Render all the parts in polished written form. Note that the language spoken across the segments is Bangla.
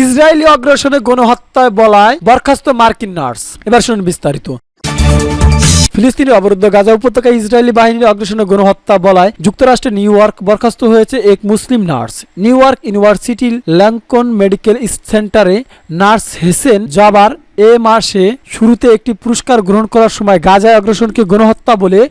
ইসরায়েলি অগ্রাসনে গণহত্যায় বলায় বরখাস্ত মার্কিন নার্স। এবার শুনুন বিস্তারিত। ফিলিস্তিনের অবরুদ্ধ গাজা উপত্যকায় ইসরায়েলি বাহিনীর অগ্রাসনে গণহত্যা বলায় যুক্তরাষ্ট্রের নিউ ইয়র্ক বরখাস্ত হয়েছে এক মুসলিম নার্স। নিউ ইয়র্ক ইউনিভার্সিটির ল্যাঙ্কন মেডিকেল সেন্টারে নার্স হেসেন জাবার এ মাসে শুরুতে একটি পুরস্কার গ্রহণ করার সময় গাজায় অগ্রাসনকে গণহত্যা বলে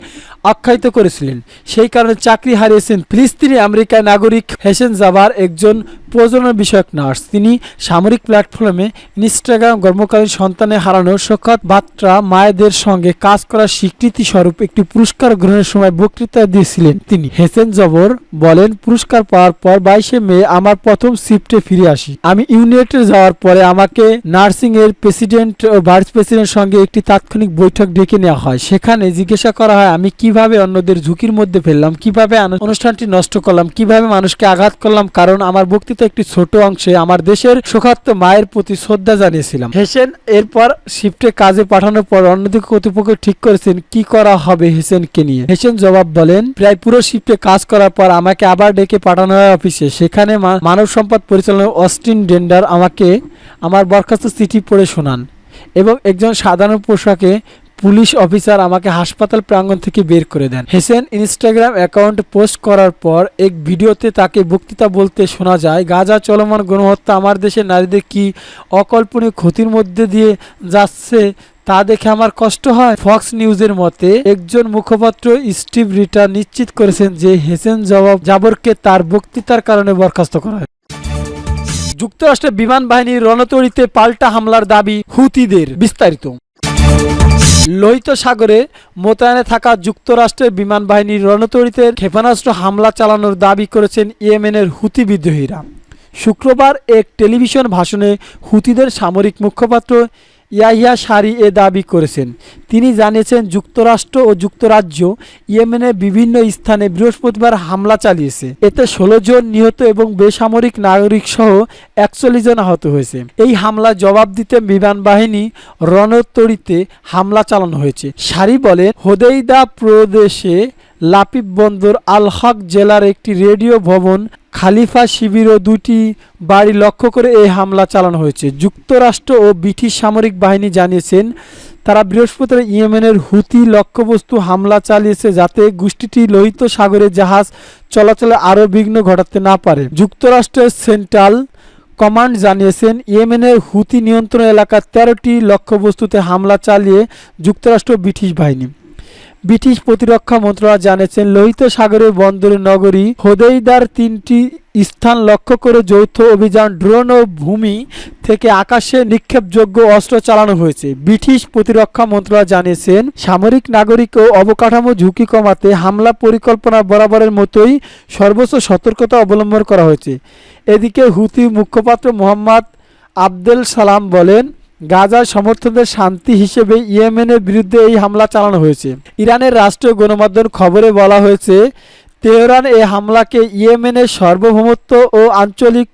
আখ্যায়িত করেছিলেন। সেই কারণে চাকরি হারিয়েছেন ফিলিস্তিনি আমেরিকান নাগরিক হেসেন জাবার, একজন প্রজনন বিষয়ক নার্স। তিনি সামরিক প্ল্যাটফর্মে ইনস্টাগ্রাম গর্ভকালীন সন্তানে হারানো শোকাত বাত্রা মায়েদের সঙ্গে কাজ করার স্বীকৃতি স্বরূপ একটি পুরস্কার গ্রহণের সময় বক্তৃতা দিয়েছিলেন তিনি। হেসেন জবর বলেন, পুরস্কার পাওয়ার পর 22শে মে আমার প্রথম শিফটে ফিরে আসি। আমি ইউনিটে যাওয়ার পরে আমাকে নার্সিং এর প্রেসিডেন্ট ও ভাইস প্রেসিডেন্টের সঙ্গে একটি তাৎক্ষণিক বৈঠক ডেকে নেওয়া হয়। সেখানে জিজ্ঞাসা করা হয় আমি কিভাবে অন্যদের ঝুঁকির মধ্যে ফেললাম, কিভাবে অনুষ্ঠানটি নষ্ট করলাম, কিভাবে মানুষকে আঘাত করলাম, কারণ আমার বক্তৃতা একটি ছোট অংশে আমার দেশের শোকার্ত মায়ের প্রতি শ্রদ্ধা জানিয়েছিলাম। হেসেন এরপর শিফটে কাজে পাঠানোর পর অন্যদিকে কর্তৃপক্ষ ঠিক করেছেন কি করা হবে হেসেনকে নিয়ে। হেসেন জবাব বলেন, প্রায় পুরো শিফটে কাজ করার পর আমাকে আবার ডেকে পাঠানো হয় অফিসে। সেখানে মানব সম্পদ পরিচালক অস্টিন ডেন্ডার আমাকে আমার বরখাস্ত চিঠি পড়ে শোনান এবং একজন সাধারণ পোশাকে পুলিশ অফিসার আমাকে হাসপাতাল প্রাঙ্গণ থেকে বের করে দেন। হেসেন ইনস্টাগ্রাম অ্যাকাউন্ট পোস্ট করার পর এক ভিডিওতে তাকে বক্তৃতা বলতে শোনা যায়, গাজা চলমান গণহত্যা আমার দেশের নারীদের কি অকল্পনীয় ক্ষতির মধ্যে দিয়ে যাচ্ছে তা দেখে আমার কষ্ট হয়। ফক্স নিউজের মতে একজন মুখপাত্র স্টিভ রিটার নিশ্চিত করেছেন যে হেসেন জাবরকে তার বক্তৃতার কারণে বরখাস্ত করা হয়। যুক্তরাষ্ট্রের বিমান বাহিনীর রণতরীতে পাল্টা হামলার দাবি হুতিদের। বিস্তারিত। লোহিত সাগরে মোতায়েনে থাকা যুক্তরাষ্ট্রের বিমান বাহিনীর রণতরীতে ক্ষেপণাস্ত্র হামলা চালানোর দাবি করেছেন ইয়েমেনের হুতি বিদ্রোহীরা। শুক্রবার এক টেলিভিশন ভাষণে হুতিদের সামরিক মুখপাত্র ইয়াহিয়া সারি এ দাবি করেছেন। তিনি জানিয়েছেন যুক্তরাষ্ট্র ও যুক্তরাজ্য ইয়েমেনের বিভিন্ন স্থানে বৃহস্পতিবার হামলা চালিয়েছে। এতে 16 জন নিহত এবং বেসামরিক নাগরিক সহ 41 জন আহত হয়েছে। এই হামলা জবাব দিতে বিমান বাহিনী রণতরীতে হামলা চালানো হয়েছে। সারি বলেন, হোদেইদা প্রদেশে লাপিব বন্দর আল হক জেলার একটি রেডিও ভবন খালিফা শিবির ও 2টি বাড়ি লক্ষ্য করে এই হামলা চালানো হয়েছে। যুক্তরাষ্ট্র ও ব্রিটিশ সামরিক বাহিনী জানিয়েছেন তারা বৃহস্পতিবার ইয়েমেনের হুতি লক্ষ্যবস্তু হামলা চালিয়েছে যাতে গোষ্ঠীটি লোহিত সাগরে জাহাজ চলাচলে আরও বিঘ্ন ঘটাতে না পারে। যুক্তরাষ্ট্রের সেন্ট্রাল কমান্ড জানিয়েছেন ইয়েমেনের হুতি নিয়ন্ত্রণ এলাকার 13টি লক্ষ্যবস্তুতে হামলা চালিয়ে যুক্তরাষ্ট্র ব্রিটিশ বাহিনী। ব্রিটিশ প্রতিরক্ষা মন্ত্রণালয় জানিয়েছেন লোহিত সাগরের বন্দরের নগরী হোদেইদার 3টি স্থান লক্ষ্য করে যৌথ অভিযান ড্রোন ও ভূমি থেকে আকাশে নিক্ষেপযোগ্য অস্ত্র চালানো হয়েছে। ব্রিটিশ প্রতিরক্ষা মন্ত্রণালয় জানিয়েছেন সামরিক নাগরিক ও অবকাঠামো ঝুঁকি কমাতে হামলা পরিকল্পনা বরাবরের মতোই সর্বোচ্চ সতর্কতা অবলম্বন করা হয়েছে। এদিকে হুতি মুখপাত্র মোহাম্মদ আবদেল সালাম বলেন, গাজার সমর্থকদের শান্তি হিসেবে ইয়েমেনের বিরুদ্ধে এই হামলা চালানো হয়েছে। ইরানের রাষ্ট্রীয় গণমাধ্যম খবরে বলা হয়েছে তেহরান এই হামলাকে ইয়েমেনের সার্বভৌমত্ব ও আঞ্চলিক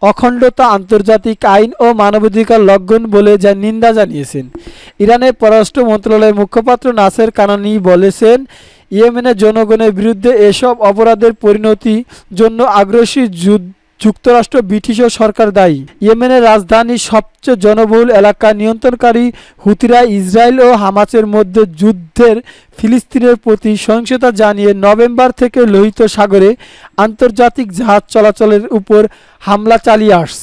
অখণ্ডতা, আন্তর্জাতিক আইন ও মানবাধিকার লঙ্ঘন বলে নিন্দা জানিয়েছেন। ইরানের পররাষ্ট্র মন্ত্রণালয়ের মুখপাত্র নাসের কানানি বলেছেন ইয়েমেনের জনগণের বিরুদ্ধে এসব অপরাধের পরিণতির জন্য আগ্রাসী যুক্তরাষ্ট্র ব্রিটিশ ও সরকার দায়ী। ইয়েমেনের রাজধানীর সবচেয়ে জনবহুল এলাকা নিয়ন্ত্রণকারী হুতিরা ইসরায়েল ও হামাসের মধ্যে যুদ্ধের ফিলিস্তিনের প্রতি সহিংসতা জানিয়ে নভেম্বর থেকে লোহিত সাগরে আন্তর্জাতিক জাহাজ চলাচলের উপর হামলা চালিয়ে আসছে।